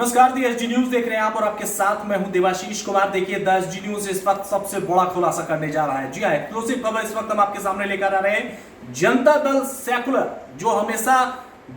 नमस्कार, दी SD news देख रहे हैं आप और आपके साथ मैं हूं देवाशीष कुमार। देखिए, द एसडी न्यूज इस वक्त सबसे बड़ा खुलासा करने जा रहा है। जी हां, एक्सक्लूसिव खबर इस वक्त हम आपके सामने लेकर आ रहे हैं। जनता दल सेकुलर जो हमेशा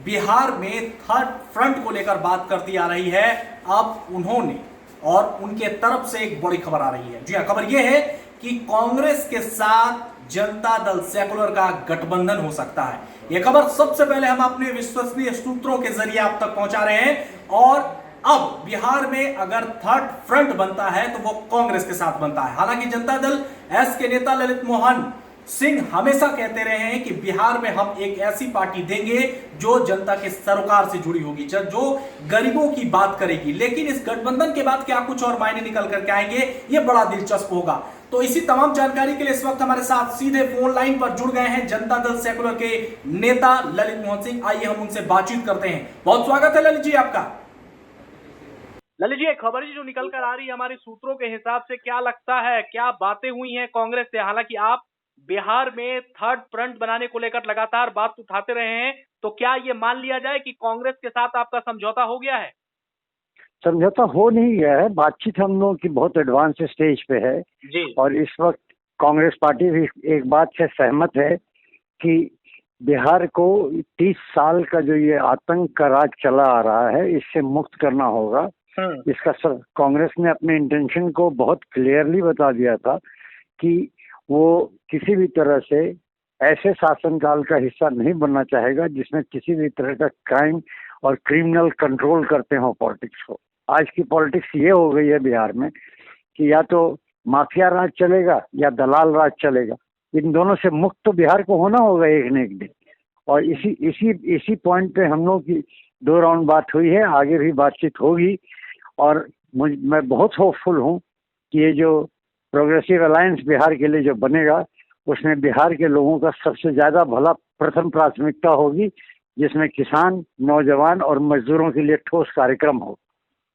बिहार में थर्ड फ्रंट को लेकर बात करती आ रही है, अब उन्होंने और उनके तरफ से एक बड़ी खबर आ रही है। जी हां, खबर यह है कि कांग्रेस के साथ जनता दल सेकुलर का गठबंधन हो सकता है। यह खबर सबसे पहले हम अपने विश्वसनीय सूत्रों के जरिए आप तक पहुंचा रहे हैं। और अब बिहार में अगर थर्ड फ्रंट बनता है तो वो कांग्रेस के साथ बनता है। हालांकि जनता दल एस के नेता ललित मोहन सिंह हमेशा कहते रहे हैं कि बिहार में हम एक ऐसी पार्टी देंगे जो जनता के सरोकार से जुड़ी होगी, जो गरीबों की बात करेगी। लेकिन इस गठबंधन के बाद क्या कुछ और मायने निकल करके आएंगे, ये बड़ा दिलचस्प होगा। तो इसी तमाम जानकारी के लिए इस वक्त हमारे साथ सीधे फोन लाइन पर जुड़ गए हैं जनता दल सेकुलर के नेता ललित मोहन सिंह। आइए हम उनसे बातचीत करते हैं। बहुत स्वागत है ललित जी आपका। ललित जी, एक खबर जो निकल कर आ रही है हमारे सूत्रों के हिसाब से, क्या लगता है क्या बातें हुई हैं कांग्रेस से? हालांकि आप बिहार में थर्ड फ्रंट बनाने को लेकर लगातार बात उठाते रहे हैं, तो क्या ये मान लिया जाए कि कांग्रेस के साथ आपका समझौता हो गया है? समझौता हो नहीं गया है, बातचीत हम लोग की बहुत एडवांस स्टेज पे है जी। और इस वक्त कांग्रेस पार्टी भी एक बात से सहमत है कि बिहार को 30 साल का जो ये आतंक का राज चला आ रहा है, इससे मुक्त करना होगा। इसका कांग्रेस ने अपने इंटेंशन को बहुत क्लियरली बता दिया था कि वो किसी भी तरह से ऐसे शासनकाल का हिस्सा नहीं बनना चाहेगा जिसमें किसी भी तरह का क्राइम और क्रिमिनल कंट्रोल करते हो पॉलिटिक्स को। आज की पॉलिटिक्स ये हो गई है बिहार में कि या तो माफिया राज चलेगा या दलाल राज चलेगा। इन दोनों से मुक्त तो बिहार को होना होगा एक न एक दिन। और इसी पॉइंट पे हम लोग की 2 राउंड बात हुई है, आगे भी बातचीत होगी। और मैं बहुत होपफुल हूँ कि ये जो प्रोग्रेसिव अलायंस बिहार के लिए जो बनेगा, उसमें बिहार के लोगों का सबसे ज्यादा भला प्रथम प्राथमिकता होगी, जिसमें किसान, नौजवान और मजदूरों के लिए ठोस कार्यक्रम हो।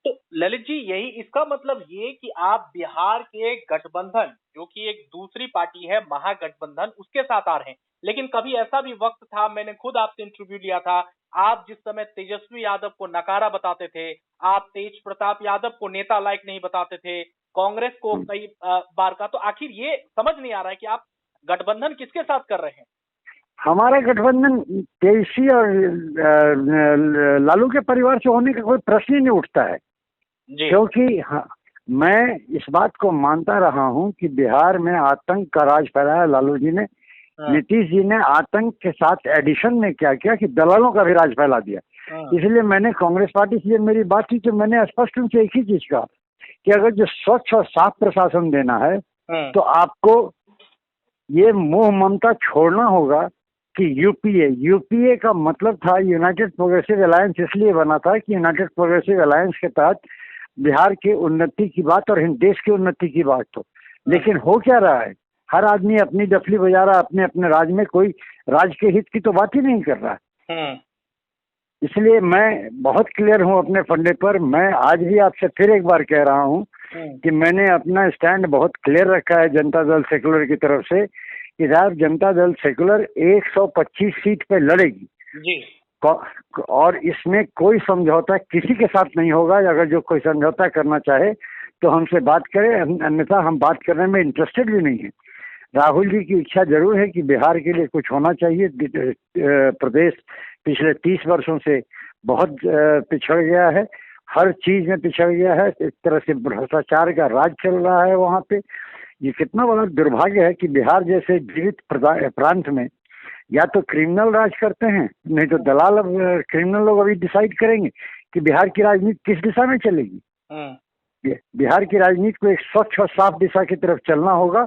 तो ललित जी, यही इसका मतलब ये कि आप बिहार के गठबंधन, जो कि एक दूसरी पार्टी है महागठबंधन, उसके साथ आ रहे हैं। लेकिन कभी ऐसा भी वक्त था, मैंने खुद आपसे इंटरव्यू लिया था, आप जिस समय तेजस्वी यादव को नकारा बताते थे, आप तेज प्रताप यादव को नेता लायक नहीं बताते थे, कांग्रेस को कई बार का। तो आखिर ये समझ नहीं आ रहा है कि आप गठबंधन किसके साथ कर रहे हैं? हमारा गठबंधन तेजस्वी और लालू के परिवार से होने का कोई प्रश्न ही नहीं उठता है। क्योंकि मैं इस बात को मानता रहा हूं कि बिहार में आतंक का राज फैलाया लालू जी ने। नीतीश जी ने आतंक के साथ एडिशन में क्या किया कि दलालों का भी राज फैला दिया। इसलिए मैंने कांग्रेस पार्टी से मेरी बात थी तो मैंने स्पष्ट रूप से एक ही चीज कहा कि अगर जो स्वच्छ और साफ प्रशासन देना है तो आपको ये मोह ममता छोड़ना होगा कि यूपीए का मतलब था यूनाइटेड प्रोग्रेसिव अलायंस। इसलिए बना था कि यूनाइटेड प्रोग्रेसिव अलायंस के तहत बिहार की उन्नति की बात और देश की उन्नति की बात हो। लेकिन हो क्या रहा है, हर आदमी अपनी डफली बजा रहा है अपने अपने राज में, कोई राज के हित की तो बात ही नहीं कर रहा है। इसलिए मैं बहुत क्लियर हूं अपने फंडे पर। मैं आज भी आपसे फिर एक बार कह रहा हूं कि मैंने अपना स्टैंड बहुत क्लियर रखा है जनता दल सेकुलर की तरफ से कि साहब, जनता दल सेकुलर 125 सीट पे लड़ेगी जी। और इसमें कोई समझौता किसी के साथ नहीं होगा। अगर जो कोई समझौता करना चाहे तो हमसे बात करे, अन्यथा हम बात करने में इंटरेस्टेड भी नहीं है। राहुल जी की इच्छा जरूर है कि बिहार के लिए कुछ होना चाहिए। प्रदेश पिछले 30 वर्षों से बहुत पिछड़ गया है, हर चीज में पिछड़ गया है। एक तरह से भ्रष्टाचार का राज चल रहा है वहाँ पे। ये कितना बड़ा दुर्भाग्य है कि बिहार जैसे जीवित प्रांत में या तो क्रिमिनल राज करते हैं, नहीं तो दलाल। क्रिमिनल लोग अभी डिसाइड करेंगे कि बिहार की राजनीति किस दिशा में चलेगी। बिहार की राजनीति को एक स्वच्छ और साफ दिशा की तरफ चलना होगा।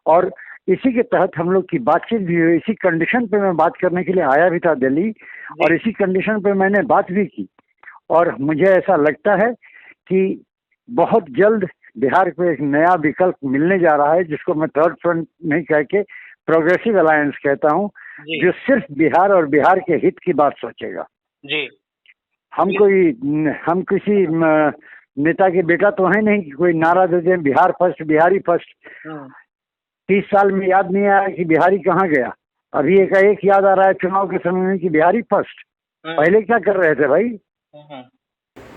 और इसी के तहत हम लोग की बातचीत भी हुई। इसी कंडीशन पे मैं बात करने के लिए आया भी था दिल्ली, और इसी कंडीशन पे मैंने बात भी की। और मुझे ऐसा लगता है कि बहुत जल्द बिहार को एक नया विकल्प मिलने जा रहा है, जिसको मैं थर्ड फ्रंट नहीं कह के प्रोग्रेसिव अलायंस कहता हूँ, जो सिर्फ बिहार और बिहार के हित की बात सोचेगा जी। हम किसी नेता के बेटा तो है नहीं कि कोई नारा दे दें बिहार फर्स्ट, बिहारी फर्स्ट। 30 साल में याद नहीं आया कि बिहारी कहाँ गया। अभी एक याद आ रहा है चुनाव के समय में कि बिहारी फर्स्ट। पहले क्या कर रहे थे भाई?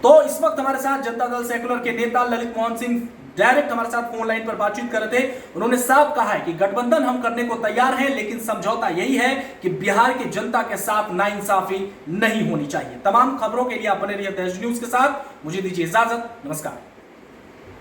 तो इस वक्त हमारे साथ जनता दल सेकुलर के नेता ललित मोहन सिंह डायरेक्ट हमारे साथ फोन लाइन पर बातचीत कर रहे थे। उन्होंने साफ कहा है कि गठबंधन हम करने को तैयार हैं, लेकिन समझौता यही है कि बिहार की जनता के साथ नाइंसाफी नहीं होनी चाहिए। तमाम खबरों के लिए आप बने रहिए देश न्यूज के साथ। मुझे दीजिए इजाजत, नमस्कार।